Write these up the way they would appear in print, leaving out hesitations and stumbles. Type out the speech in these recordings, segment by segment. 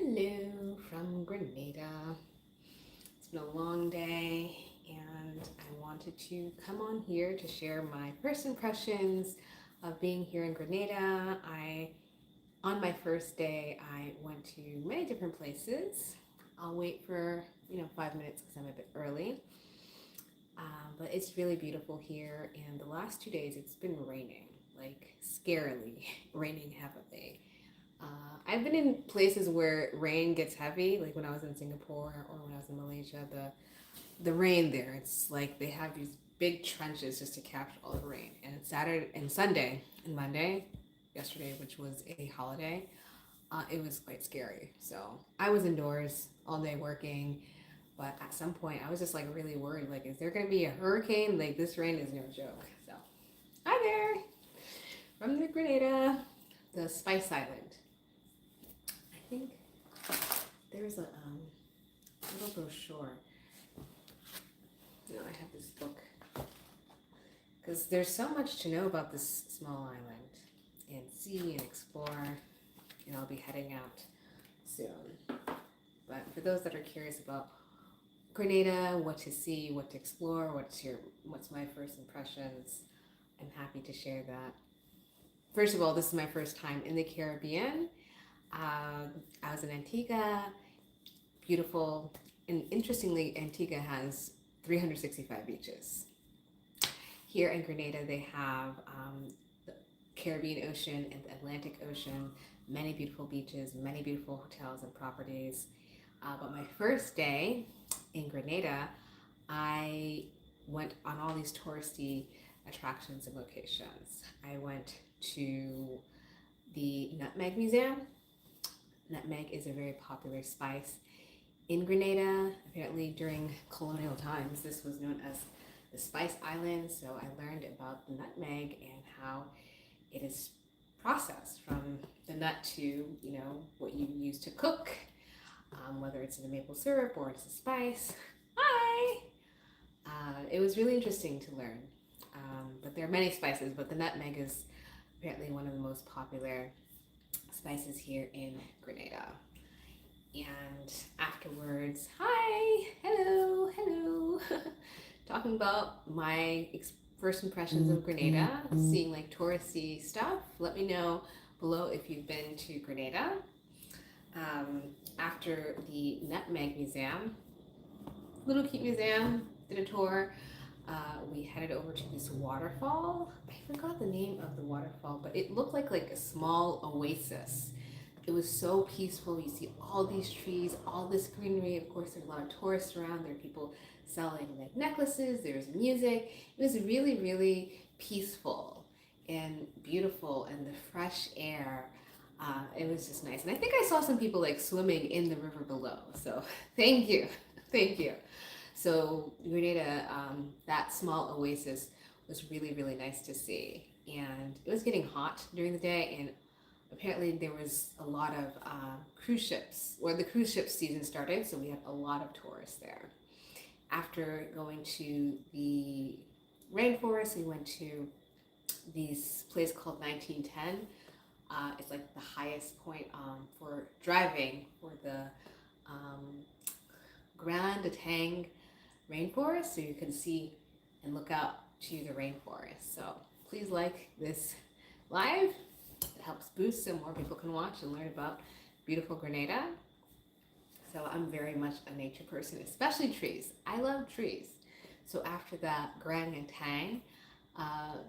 Hello from Grenada. It's been a long day and I wanted to come on here to share my first impressions of being here in Grenada. On my first day, I went to many different places. I'll wait for 5 minutes because I'm a bit early. But it's really beautiful here, and the last 2 days it's been raining, like scarily raining heavily. I've been in places where rain gets heavy, like when I was in Singapore or when I was in Malaysia. The rain there, it's like they have these big trenches just to capture all the rain. And Saturday and Sunday and Monday, yesterday, which was a holiday, it was quite scary. So I was indoors all day working, but at some point I was just like really worried, like, is there gonna be a hurricane? Like, this rain is no joke. So hi there, from the Grenada, the Spice Island. I think there's a little brochure. I have this book because there's so much to know about this small island and see and explore, and I'll be heading out soon. But for those that are curious about Grenada, what to see, what to explore, what's my first impressions, I'm happy to share that. First of all, this is my first time in the Caribbean. I was in Antigua, beautiful, and interestingly, Antigua has 365 beaches. Here in Grenada, they have the Caribbean Ocean and the Atlantic Ocean, many beautiful beaches, many beautiful hotels and properties. But my first day in Grenada, I went on all these touristy attractions and locations. I went to the Nutmeg Museum. Nutmeg is a very popular spice in Grenada. Apparently during colonial times, this was known as the Spice Island. So I learned about the nutmeg and how it is processed from the nut to, what you use to cook, whether it's in a maple syrup or it's a spice. Hi! It was really interesting to learn. But there are many spices, but the nutmeg is apparently one of the most popular spices here in Grenada. And afterwards, hi, hello, talking about my first impressions of Grenada, seeing like touristy stuff. Let me know below if you've been to Grenada. After the Nutmeg Museum, little cute museum, did a tour. We headed over to this waterfall. I forgot the name of the waterfall, but it looked like a small oasis. It was so peaceful. You see all these trees, all this greenery. Of course, there's a lot of tourists around. There are people selling like necklaces. There's music. It was really, really peaceful and beautiful, and the fresh air. It was just nice. And I think I saw some people like swimming in the river below. So thank you. Thank you. So Grenada, that small oasis was really, really nice to see. And it was getting hot during the day, and apparently there was a lot of cruise ships, or the cruise ship season started, so we had a lot of tourists there. After going to the rainforest, we went to this place called 1910. It's like the highest point for driving for the Grand Antoine Rainforest, so you can see and look out to the rainforest. So please like this live. It helps boost so more people can watch and learn about beautiful Grenada. So I'm very much a nature person, especially trees. I love trees. So after that Grand Antoine,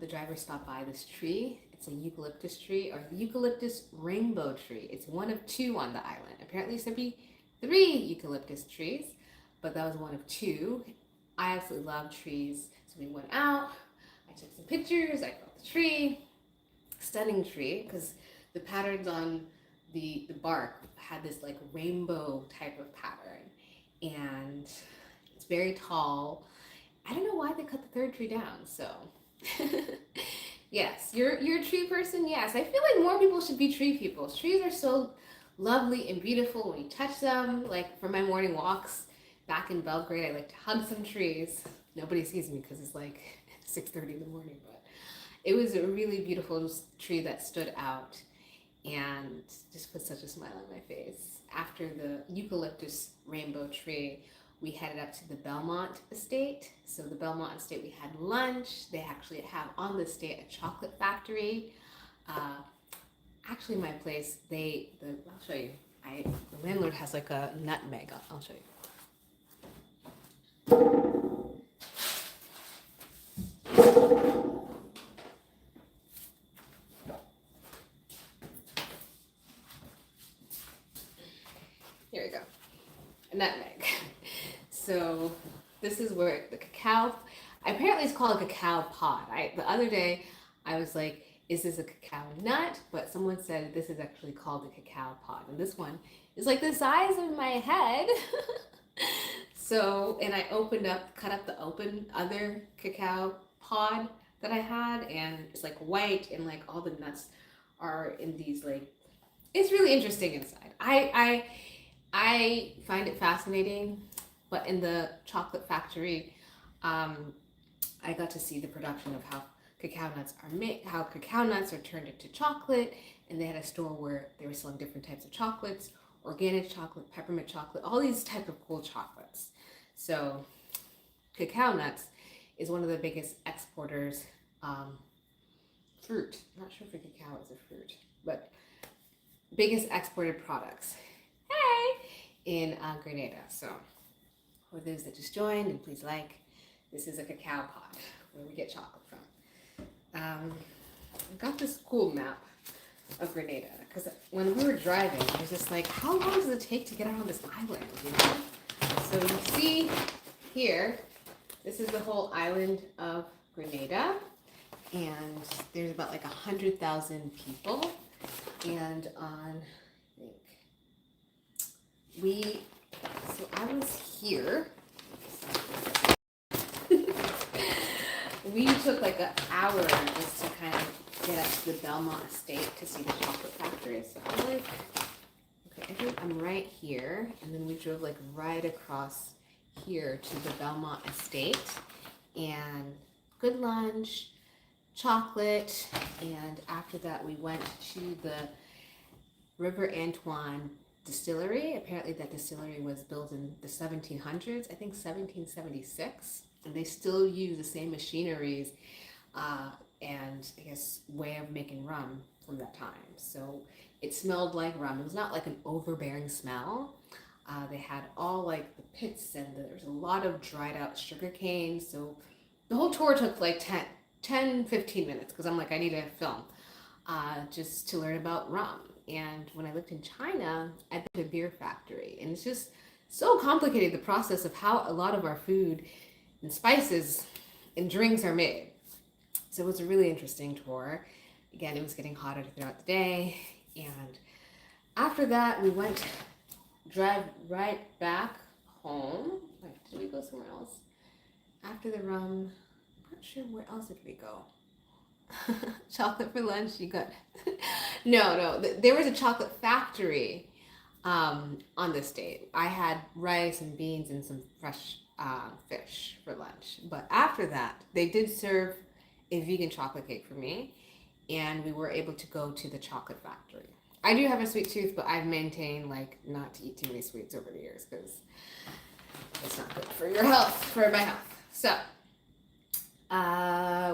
the driver stopped by this tree. It's a eucalyptus tree, or eucalyptus rainbow tree. It's one of two on the island. Apparently there be 3 eucalyptus trees, but that was one of 2. I absolutely love trees. So we went out, I took some pictures, I felt the tree. Stunning tree, because the patterns on the bark had this like rainbow type of pattern, and it's very tall. I don't know why they cut the 3rd tree down. So yes, you're a tree person. Yes, I feel like more people should be tree people. Trees are so lovely and beautiful when you touch them. Like for my morning walks back in Belgrade, I like to hug some trees. Nobody sees me because it's like 6:30 in the morning, but it was a really beautiful tree that stood out and just put such a smile on my face. after the eucalyptus rainbow tree, we headed up to the Belmont Estate. So the Belmont Estate, we had lunch. They actually have on the estate a chocolate factory. Actually, my place, I'll show you. The landlord has like a nutmeg. I'll show you. Here we go. A nutmeg. So this is where the cacao, apparently it's called a cacao pod. The other day I was like, is this a cacao nut? But someone said this is actually called a cacao pod. And this one is like the size of my head. So, and I cut up the other cacao pod that I had, and it's like white, and like all the nuts are in these like, it's really interesting inside. I find it fascinating, but in the chocolate factory, I got to see the production of how cacao nuts are made, how cacao nuts are turned into chocolate, and they had a store where they were selling different types of chocolates, organic chocolate, peppermint chocolate, all these type of cool chocolates. So cacao nuts is one of the biggest exporters, fruit, I'm not sure if a cacao is a fruit, but biggest exported products, in Grenada. So for those that just joined, and please this is a cacao pod where we get chocolate from. I got this cool map of Grenada because when we were driving, I was just like, how long does it take to get out on this island, you know? So you see here, this is the whole island of Grenada, and there's about like 100,000 people, and so I was here. We took like an hour just to kind of get up to the Belmont Estate to see the chocolate factory. So I'm like, okay, I think I'm right here. And then we drove like right across here to the Belmont Estate. And good lunch, chocolate, and after that we went to the River Antoine Distillery. Apparently that distillery was built in the 1700s, I think 1776. And they still use the same machineries and I guess way of making rum from that time. So it smelled like rum. It was not like an overbearing smell. They had all like the pits, and there's a lot of dried out sugar cane. So the whole tour took like 15 minutes because I'm like, I need to film just to learn about rum. And when I lived in China, I went to a beer factory, and it's just so complicated, the process of how a lot of our food and spices and drinks are made. So it was a really interesting tour. Again, it was getting hotter throughout the day, and after that we drive right back home. Did we go somewhere else? After the rum, I'm not sure where else did we go. Chocolate for lunch, you got no, there was a chocolate factory on this date. I had rice and beans and some fresh fish for lunch, but after that they did serve a vegan chocolate cake for me, and we were able to go to the chocolate factory. I do have a sweet tooth, but I've maintained like not to eat too many sweets over the years because it's not good for your health, for my health. So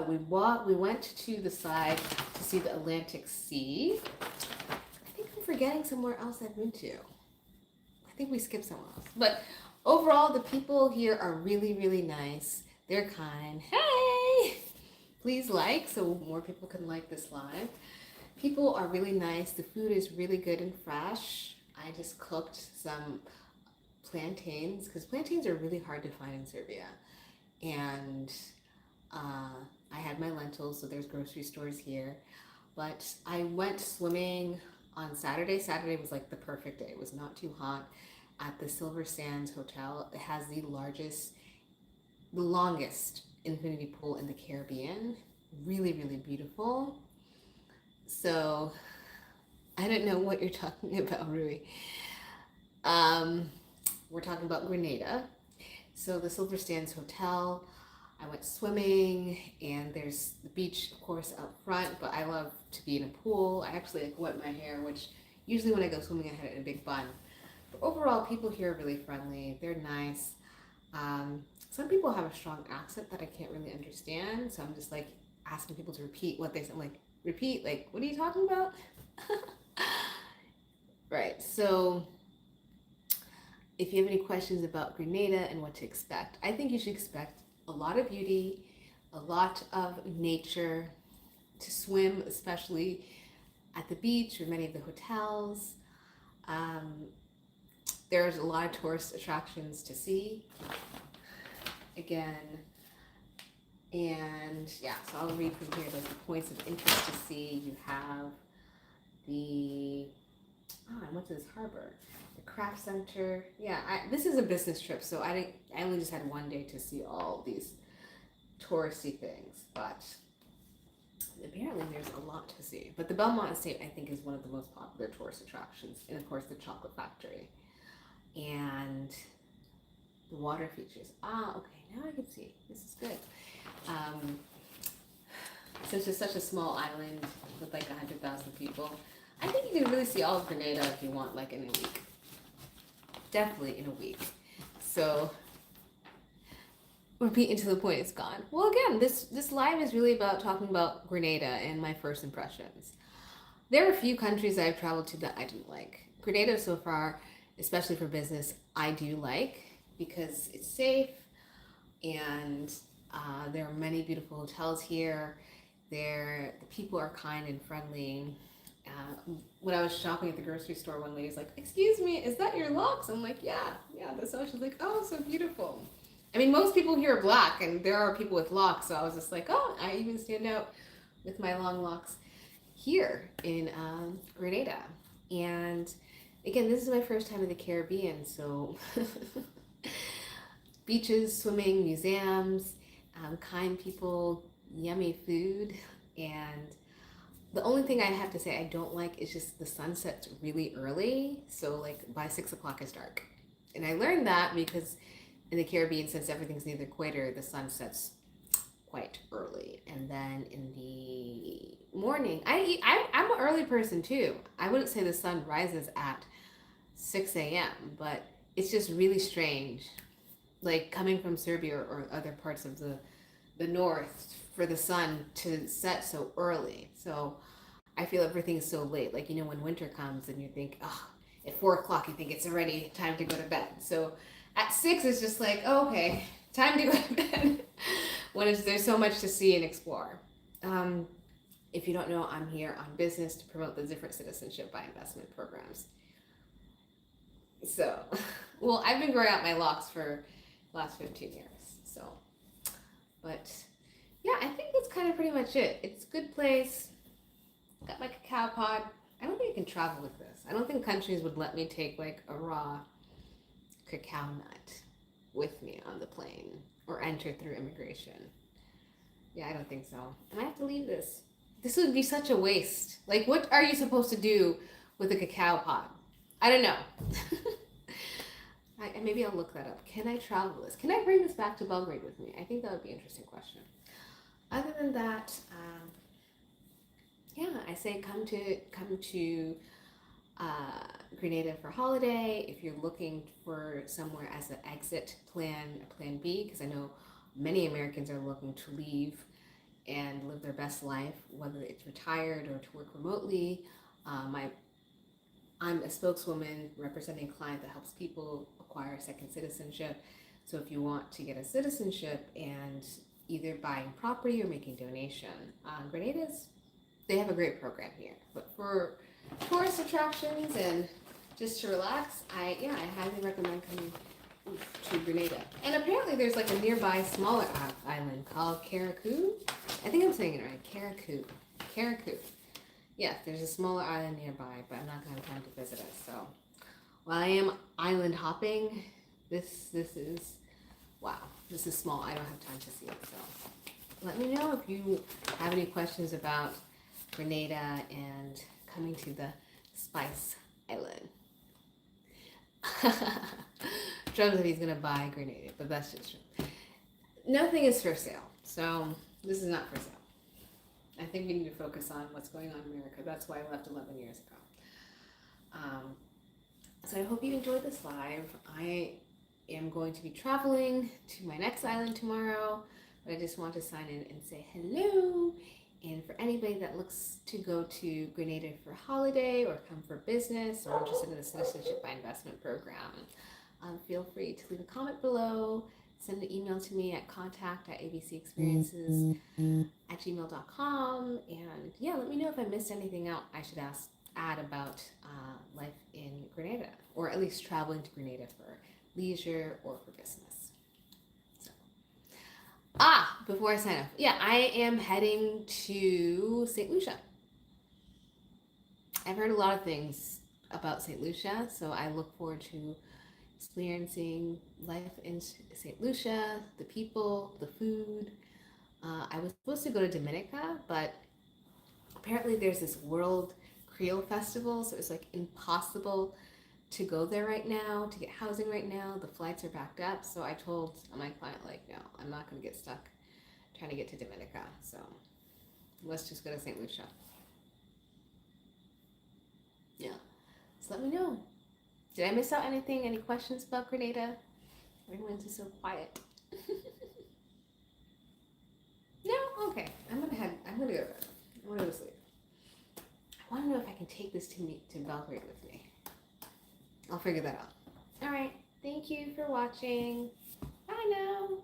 we went to the side to see the Atlantic Sea. I think I'm forgetting somewhere else I've been to. I think we skipped somewhere else. But overall, the people here are really, really nice. They're kind. Hey! Please so more people can like this live. People are really nice. The food is really good and fresh. I just cooked some plantains because plantains are really hard to find in Serbia. And I had my lentils, so there's grocery stores here. But I went swimming on Saturday. Saturday was like the perfect day. It was not too hot at the Silver Sands Hotel. It has the longest infinity pool in the Caribbean. Really, really beautiful. So I don't know what you're talking about, Rui. We're talking about Grenada. So the Silver Sands Hotel, I went swimming, and there's the beach, of course, up front, but I love to be in a pool. I actually like wet my hair, which usually when I go swimming, I had it in a big bun. But overall, people here are really friendly. They're nice. Some people have a strong accent that I can't really understand, so I'm just like asking people to repeat what they said. Like, repeat, like, what are you talking about? Right, so if you have any questions about Grenada and what to expect, I think you should expect a lot of beauty, a lot of nature, to swim, especially at the beach or many of the hotels. Um, there's a lot of tourist attractions to see. Again, and yeah, so I'll read from here like the points of interest to see. You have I went to this harbor, the craft center. Yeah, this is a business trip, so I only just had one day to see all these touristy things, but apparently there's a lot to see. But the Belmont Estate, I think, is one of the most popular tourist attractions, and of course the chocolate factory and the water features. Okay, now I can see. This is good. Since it's such a small island with like 100,000 people, I think you can really see all of Grenada if you want, like in a week. Definitely in a week. So, repeat until the point it's gone. Well, again, this live is really about talking about Grenada and my first impressions. There are a few countries I've traveled to that I didn't like. Grenada so far, especially for business, I do like because it's safe and there are many beautiful hotels here. The people are kind and friendly. When I was shopping at the grocery store, one lady's like, "Excuse me, is that your locks?" I'm like, "Yeah, that's so." She's like, "Oh, so beautiful." I mean, most people here are black, and there are people with locks, so I was just like, "Oh, I even stand out with my long locks here in Grenada." And again, this is my first time in the Caribbean, so beaches, swimming, museums, kind people, yummy food, and the only thing I have to say I don't like is just the sunset's really early, so like by 6 o'clock it's dark. And I learned that because in the Caribbean, since everything's near the equator, the sun sets quite early. And then in the morning, I'm an early person too. I wouldn't say the sun rises at 6 a.m., but it's just really strange. Like coming from Serbia or other parts of the north for the sun to set so early. So I feel everything is so late. Like, when winter comes and you think, oh, at 4 o'clock you think it's already time to go to bed. So at 6 it's just like, oh, okay, time to go to bed when there's so much to see and explore. If you don't know, I'm here on business to promote the different citizenship by investment programs. So, well, I've been growing out my locks for the last 15 years. So, but yeah, I think that's kind of pretty much it. It's a good place. Got my cacao pod. I don't think I can travel with this. I don't think countries would let me take like a raw cacao nut with me on the plane or enter through immigration. Yeah, I don't think so. And I have to leave this. This would be such a waste. Like, what are you supposed to do with a cacao pod? I don't know. Maybe I'll look that up. Can I travel this? Can I bring this back to Belgrade with me? I think that would be an interesting question. Other than that, yeah, I say come to Grenada for holiday. If you're looking for somewhere as an exit plan, a plan B, because I know many Americans are looking to leave and live their best life, whether it's retired or to work remotely. I'm a spokeswoman representing a client that helps people acquire second citizenship. So if you want to get a citizenship and either buying property or making donation, Grenada's, they have a great program here. But for tourist attractions and just to relax, I highly recommend coming to Grenada. And apparently there's like a nearby smaller island called Carriacou. I think I'm saying it right, Carriacou. Yes, there's a smaller island nearby, but I'm not going to have time to visit it. So while I am island hopping, this is, wow, this is small. I don't have time to see it. So let me know if you have any questions about Grenada and coming to the Spice Island. Trump said he's going to buy Grenada, but that's just true. Nothing is for sale, so this is not for sale. I think we need to focus on what's going on in America. That's why I left 11 years ago. So I hope you enjoyed this live. I am going to be traveling to my next island tomorrow, but I just want to sign in and say hello. And for anybody that looks to go to Grenada for holiday or come for business or interested in the Citizenship by Investment program, feel free to leave a comment below. Send an email to me at contact@abcexperiences@gmail.com. And yeah, let me know if I missed anything out I should add about life in Grenada, or at least traveling to Grenada for leisure or for business. So, before I sign off, yeah, I am heading to St. Lucia. I've heard a lot of things about St. Lucia, so I look forward to experiencing life in St. Lucia, the people, the food. I was supposed to go to Dominica, but apparently there's this World Creole Festival, so it's like impossible to go there right now, to get housing right now. The flights are backed up, so I told my client, like, no, I'm not going to get stuck trying to get to Dominica, so let's just go to St. Lucia. Yeah, so let me know. Did I miss out anything? Any questions about Grenada? Everyone's just so quiet. No? Okay. I'm gonna go to bed. I wanna go to sleep. I wanna know if I can take this to Belgrade with me. I'll figure that out. Alright. Thank you for watching. Bye now.